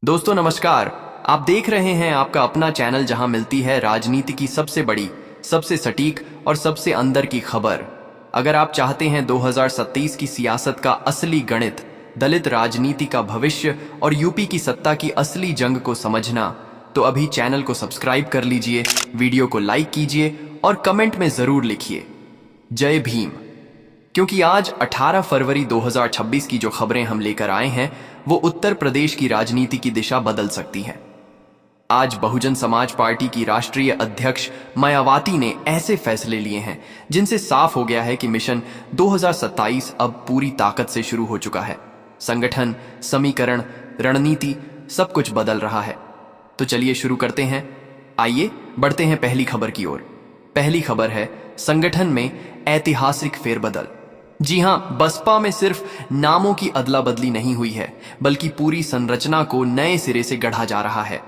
दोस्तों नमस्कार। आप देख रहे हैं आपका अपना चैनल जहां मिलती है राजनीति की सबसे बड़ी, सबसे सटीक और सबसे अंदर की खबर। अगर आप चाहते हैं 2027 की सियासत का असली गणित, दलित राजनीति का भविष्य और यूपी की सत्ता की असली जंग को समझना, तो अभी चैनल को सब्सक्राइब कर लीजिए, वीडियो को लाइक कीजिए और कमेंट में जरूर लिखिए जय भीम। क्योंकि आज 18 फरवरी 2026 की जो खबरें हम लेकर आए हैं वो उत्तर प्रदेश की राजनीति की दिशा बदल सकती हैं। आज बहुजन समाज पार्टी की राष्ट्रीय अध्यक्ष मायावती ने ऐसे फैसले लिए हैं जिनसे साफ हो गया है कि मिशन 2027 अब पूरी ताकत से शुरू हो चुका है। संगठन, समीकरण, रणनीति सब कुछ बदल रहा है। तो चलिए शुरू करते हैं। आइए बढ़ते हैं पहली खबर की ओर। पहली खबर है संगठन में ऐतिहासिक फेरबदल। जी हां, बसपा में सिर्फ नामों की अदला बदली नहीं हुई है, बल्कि पूरी संरचना को नए सिरे से गढ़ा जा रहा है।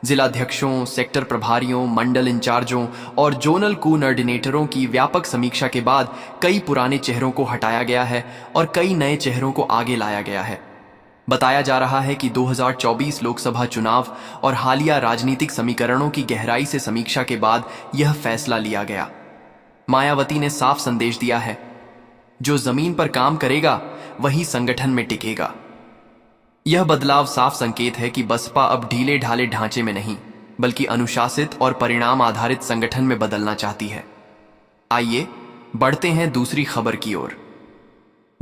जिलाध्यक्षों, सेक्टर प्रभारियों, मंडल इंचार्जों और जोनल कोऑर्डिनेटरों की व्यापक समीक्षा के बाद कई पुराने चेहरों को हटाया गया है और कई नए चेहरों को आगे लाया गया है। बताया जा रहा है कि 2024 लोकसभा चुनाव और हालिया राजनीतिक समीकरणों की गहराई से समीक्षा के बाद यह फैसला लिया गया। मायावती ने साफ संदेश दिया है, जो जमीन पर काम करेगा वही संगठन में टिकेगा। यह बदलाव साफ संकेत है कि बसपा अब ढीले ढाले ढांचे में नहीं, बल्कि अनुशासित और परिणाम आधारित संगठन में बदलना चाहती है। आइए बढ़ते हैं दूसरी खबर की ओर।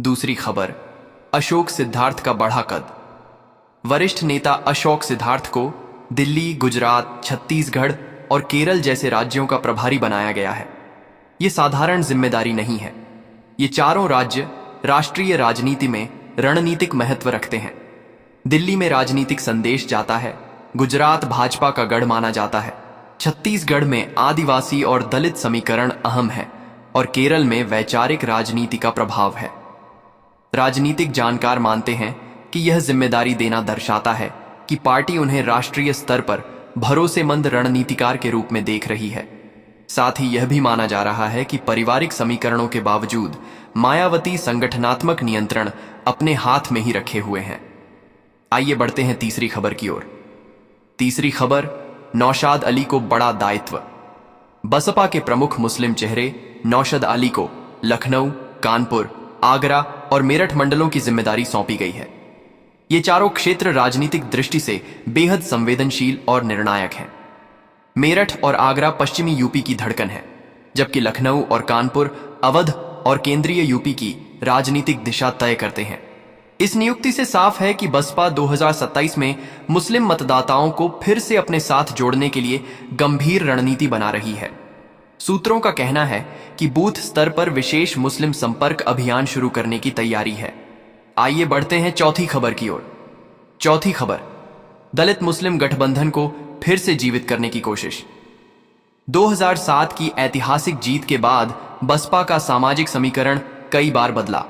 दूसरी खबर, अशोक सिद्धार्थ का बढ़ा कद। वरिष्ठ नेता अशोक सिद्धार्थ को दिल्ली, गुजरात, छत्तीसगढ़ और केरल जैसे राज्यों का प्रभारी बनाया गया है। यह साधारण जिम्मेदारी नहीं है। ये चारों राज्य राष्ट्रीय राजनीति में रणनीतिक महत्व रखते हैं। दिल्ली में राजनीतिक संदेश जाता है, गुजरात भाजपा का गढ़ माना जाता है, छत्तीसगढ़ में आदिवासी और दलित समीकरण अहम है और केरल में वैचारिक राजनीति का प्रभाव है। राजनीतिक जानकार मानते हैं कि यह जिम्मेदारी देना दर्शाता है कि पार्टी उन्हें राष्ट्रीय स्तर पर भरोसेमंद रणनीतिकार के रूप में देख रही है। साथ ही यह भी माना जा रहा है कि पारिवारिक समीकरणों के बावजूद मायावती संगठनात्मक नियंत्रण अपने हाथ में ही रखे हुए हैं। आइए बढ़ते हैं तीसरी खबर की ओर। तीसरी खबर, नौशाद अली को बड़ा दायित्व। बसपा के प्रमुख मुस्लिम चेहरे नौशाद अली को लखनऊ, कानपुर, आगरा और मेरठ मंडलों की जिम्मेदारी सौंपी गई है। ये चारों क्षेत्र राजनीतिक दृष्टि से बेहद संवेदनशील और निर्णायक हैं। मेरठ और आगरा पश्चिमी यूपी की धड़कन है, जबकि लखनऊ और कानपुर अवध और केंद्रीय यूपी की राजनीतिक दिशा तय करते हैं। इस नियुक्ति से साफ है कि बसपा 2027 में मुस्लिम मतदाताओं को फिर से अपने साथ जोड़ने के लिए गंभीर रणनीति बना रही है। सूत्रों का कहना है कि बूथ स्तर पर विशेष मुस्लिम संपर्क अभियान शुरू करने की तैयारी है। आइए बढ़ते हैं चौथी खबर की ओर। चौथी खबर, दलित मुस्लिम गठबंधन को फिर से जीवित करने की कोशिश। 2007 की ऐतिहासिक जीत के बाद बसपा का सामाजिक समीकरण कई बार बदला,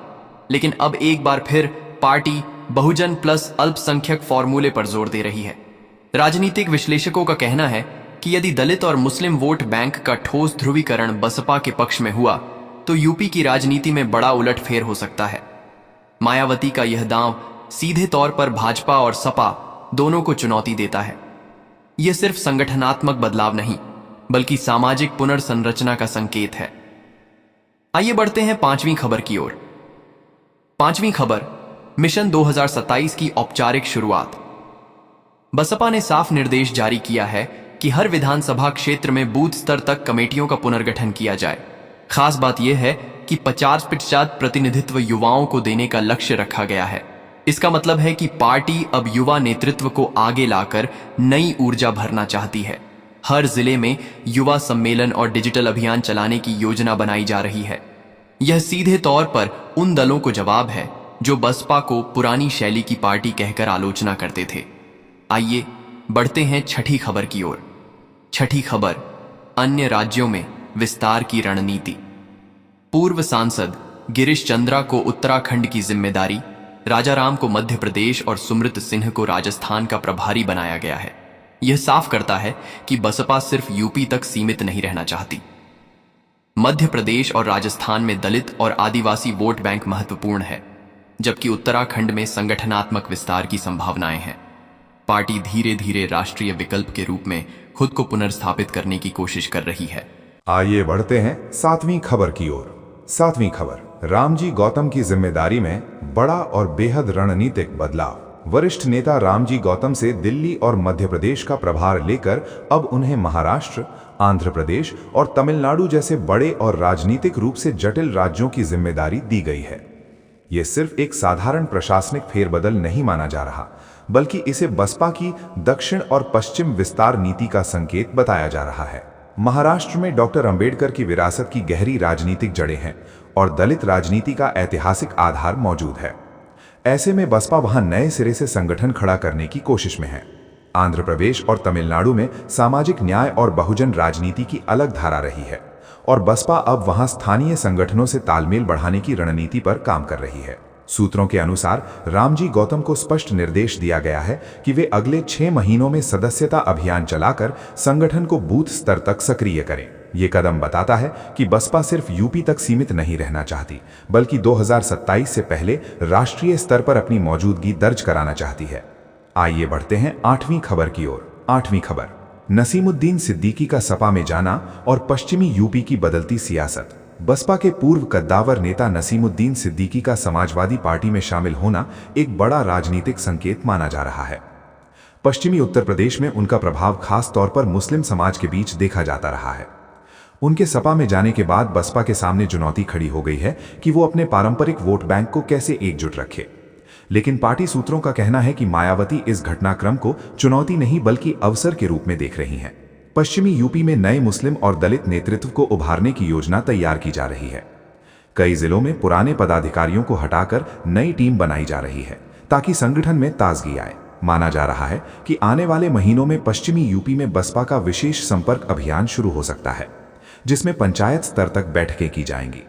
लेकिन अब एक बार फिर पार्टी बहुजन प्लस अल्पसंख्यक फॉर्मूले पर जोर दे रही है। राजनीतिक विश्लेषकों का कहना है कि यदि दलित और मुस्लिम वोट बैंक का ठोस ध्रुवीकरण बसपा के पक्ष में हुआ तो यूपी की राजनीति में बड़ा उलटफेर हो सकता है। मायावती का यह दांव सीधे तौर पर भाजपा और सपा दोनों को चुनौती देता है। यह सिर्फ संगठनात्मक बदलाव नहीं, बल्कि सामाजिक पुनर्संरचना का संकेत है। आइए बढ़ते हैं पांचवीं खबर की ओर। पांचवीं खबर, मिशन 2027 की औपचारिक शुरुआत। बसपा ने साफ निर्देश जारी किया है कि हर विधानसभा क्षेत्र में बूथ स्तर तक कमेटियों का पुनर्गठन किया जाए। खास बात यह है कि 50% प्रतिनिधित्व युवाओं को देने का लक्ष्य रखा गया है। इसका मतलब है कि पार्टी अब युवा नेतृत्व को आगे लाकर नई ऊर्जा भरना चाहती है। हर जिले में युवा सम्मेलन और डिजिटल अभियान चलाने की योजना बनाई जा रही है। यह सीधे तौर पर उन दलों को जवाब है जो बसपा को पुरानी शैली की पार्टी कहकर आलोचना करते थे। आइए बढ़ते हैं छठी खबर की ओर। छठी खबर, अन्य राज्यों में विस्तार की रणनीति। पूर्व सांसद गिरीश चंद्रा को उत्तराखंड की जिम्मेदारी, राजाराम को मध्य प्रदेश और सुमृत सिंह को राजस्थान का प्रभारी बनाया गया है। यह साफ करता है कि बसपा सिर्फ यूपी तक सीमित नहीं रहना चाहती। मध्य प्रदेश और राजस्थान में दलित और आदिवासी वोट बैंक महत्वपूर्ण है, जबकि उत्तराखंड में संगठनात्मक विस्तार की संभावनाएं हैं। पार्टी धीरे धीरे राष्ट्रीय विकल्प के रूप में खुद को पुनर्स्थापित करने की कोशिश कर रही है। आइए बढ़ते हैं 7वीं खबर की ओर। 7वीं खबर, रामजी गौतम की जिम्मेदारी में बड़ा और बेहद रणनीतिक बदलाव। वरिष्ठ नेता रामजी गौतम से दिल्ली और मध्य प्रदेश का प्रभार लेकर अब उन्हें महाराष्ट्र, आंध्र प्रदेश और तमिलनाडु जैसे बड़े और राजनीतिक रूप से जटिल राज्यों की जिम्मेदारी दी गई है। ये सिर्फ एक साधारण प्रशासनिक फेरबदल नहीं माना जा रहा, बल्कि इसे बसपा की दक्षिण और पश्चिम विस्तार नीति का संकेत बताया जा रहा है। महाराष्ट्र में डॉक्टर अंबेडकर की विरासत की गहरी राजनीतिक जड़ें हैं और दलित राजनीति का ऐतिहासिक आधार मौजूद है। ऐसे में बसपा वहां नए सिरे से संगठन खड़ा करने की कोशिश में है। आंध्र प्रदेश और तमिलनाडु में सामाजिक न्याय और बहुजन राजनीति की अलग धारा रही है और बसपा अब वहां स्थानीय संगठनों से तालमेल बढ़ाने की रणनीति पर काम कर रही है। सूत्रों के अनुसार रामजी गौतम को स्पष्ट निर्देश दिया गया है कि वे अगले 6 महीनों में सदस्यता अभियान चलाकर संगठन को बूथ स्तर तक सक्रिय करें। ये कदम बताता है कि बसपा सिर्फ यूपी तक सीमित नहीं रहना चाहती, बल्कि 2027 से पहले राष्ट्रीय स्तर पर अपनी मौजूदगी दर्ज कराना चाहती है। आइए बढ़ते हैं 8वीं खबर की ओर। 8वीं खबर, नसीमुद्दीन सिद्दीकी का सपा में जाना और पश्चिमी यूपी की बदलती सियासत। बसपा के पूर्व कद्दावर नेता नसीमुद्दीन सिद्दीकी का समाजवादी पार्टी में शामिल होना एक बड़ा राजनीतिक संकेत माना जा रहा है। पश्चिमी उत्तर प्रदेश में उनका प्रभाव खास तौर पर मुस्लिम समाज के बीच देखा जाता रहा है। उनके सपा में जाने के बाद बसपा के सामने चुनौती खड़ी हो गई है कि वो अपने पारंपरिक वोट बैंक को कैसे एकजुट रखे। लेकिन पार्टी सूत्रों का कहना है कि मायावती इस घटनाक्रम को चुनौती नहीं बल्कि अवसर के रूप में देख रही हैं। पश्चिमी यूपी में नए मुस्लिम और दलित नेतृत्व को उभारने की योजना तैयार की जा रही है। कई जिलों में पुराने पदाधिकारियों को हटाकर नई टीम बनाई जा रही है ताकि संगठन में ताजगी आए। माना जा रहा है कि आने वाले महीनों में पश्चिमी यूपी में बसपा का विशेष संपर्क अभियान शुरू हो सकता है, जिसमें पंचायत स्तर तक बैठकें की जाएंगी।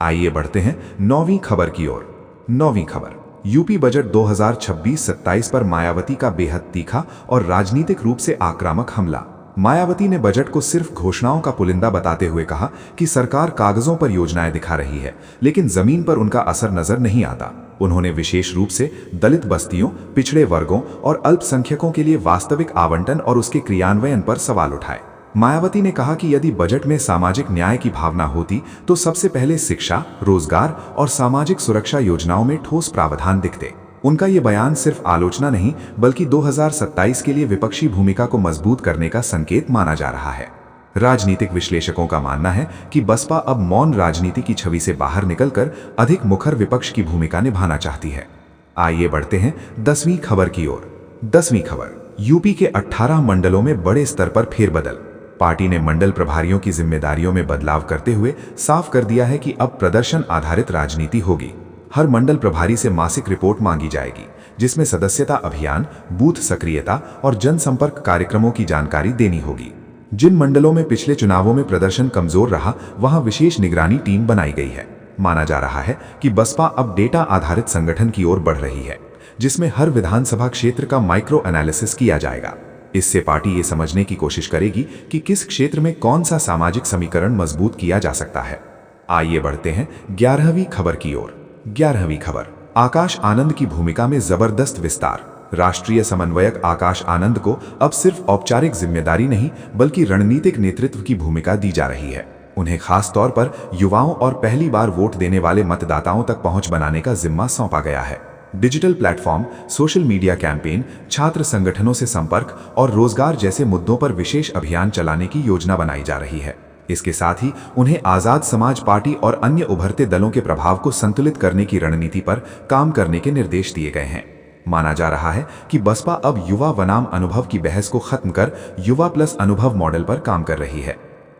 आइए बढ़ते हैं 9वीं खबर की ओर। 9वीं खबर, यूपी बजट 2026-27 पर मायावती का बेहद तीखा और राजनीतिक रूप से आक्रामक हमला। मायावती ने बजट को सिर्फ घोषणाओं का पुलिंदा बताते हुए कहा कि सरकार कागजों पर योजनाएं दिखा रही है, लेकिन जमीन पर उनका असर नजर नहीं आता। उन्होंने विशेष रूप से दलित बस्तियों, पिछड़े वर्गों और अल्पसंख्यकों के लिए वास्तविक आवंटन और उसके क्रियान्वयन पर सवाल उठाए। मायावती ने कहा कि यदि बजट में सामाजिक न्याय की भावना होती तो सबसे पहले शिक्षा, रोजगार और सामाजिक सुरक्षा योजनाओं में ठोस प्रावधान दिखते। उनका ये बयान सिर्फ आलोचना नहीं बल्कि 2027 के लिए विपक्षी भूमिका को मजबूत करने का संकेत माना जा रहा है। राजनीतिक विश्लेषकों का मानना है कि बसपा अब मौन राजनीति की छवि से बाहर निकलकर अधिक मुखर विपक्ष की भूमिका निभाना चाहती है। आइए बढ़ते हैं 10वीं खबर की ओर। 10वीं खबर, यूपी के 18 मंडलों में बड़े स्तर पर फेरबदल। पार्टी ने मंडल प्रभारियों की जिम्मेदारियों में बदलाव करते हुए साफ कर दिया है कि अब प्रदर्शन आधारित राजनीति होगी। हर मंडल प्रभारी से मासिक रिपोर्ट मांगी जाएगी, जिसमें सदस्यता अभियान, बूथ सक्रियता और जनसंपर्क कार्यक्रमों की जानकारी देनी होगी। जिन मंडलों में पिछले चुनावों में प्रदर्शन कमजोर रहा, वहां विशेष निगरानी टीम बनाई गई है। माना जा रहा है कि बसपा अब डेटा आधारित संगठन की ओर बढ़ रही है, जिसमें हर विधानसभा क्षेत्र का माइक्रो एनालिसिस किया जाएगा। इससे पार्टी ये समझने की कोशिश करेगी कि किस क्षेत्र में कौन सा सामाजिक समीकरण मजबूत किया जा सकता है। आइए बढ़ते हैं 11वीं खबर की ओर। 11वीं खबर, आकाश आनंद की भूमिका में जबरदस्त विस्तार। राष्ट्रीय समन्वयक आकाश आनंद को अब सिर्फ औपचारिक जिम्मेदारी नहीं बल्कि रणनीतिक नेतृत्व की भूमिका दी जा रही है। उन्हें खास तौर पर युवाओं और पहली बार वोट देने वाले मतदाताओं तक पहुंच बनाने का जिम्मा सौंपा गया है। Digital platform, social media campaign, छात्र संगठनों से संपर्क और रोजगार जैसे मुद्दों पर विशेष अभियान चलाने की योजना बनाई जा रही है। इसके साथ ही उन्हें आजाद समाज पार्टी और अन्य उभरते दलों के प्रभाव को संतुलित करने की रणनीति पर काम करने के निर्देश दिए गए हैं। माना जा रहा है कि बसपा अब युवा बनाम अनुभव की बहस को खत्म कर युवा प्लस अनुभव मॉडल पर काम कर रही है।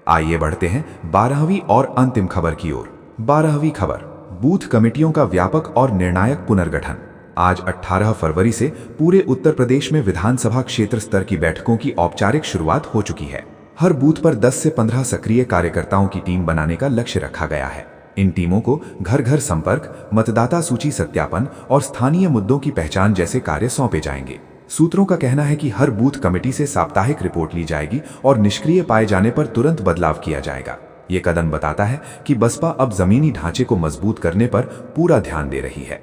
आइए बढ़ते हैं 12वीं और अंतिम खबर की ओर। 12वीं खबर, बूथ कमेटियों का व्यापक और निर्णायक पुनर्गठन। आज 18 फरवरी से पूरे उत्तर प्रदेश में विधानसभा क्षेत्र स्तर की बैठकों की औपचारिक शुरुआत हो चुकी है। हर बूथ पर 10 से 15 सक्रिय कार्यकर्ताओं की टीम बनाने का लक्ष्य रखा गया है। इन टीमों को घर घर संपर्क, मतदाता सूची सत्यापन और स्थानीय मुद्दों की पहचान जैसे कार्य सौंपे जाएंगे। सूत्रों का कहना है कि हर बूथ कमेटी से साप्ताहिक रिपोर्ट ली जाएगी और निष्क्रिय पाए जाने पर तुरंत बदलाव किया जाएगा। ये कदम बताता है कि बसपा अब जमीनी ढांचे को मजबूत करने पर पूरा ध्यान दे रही है।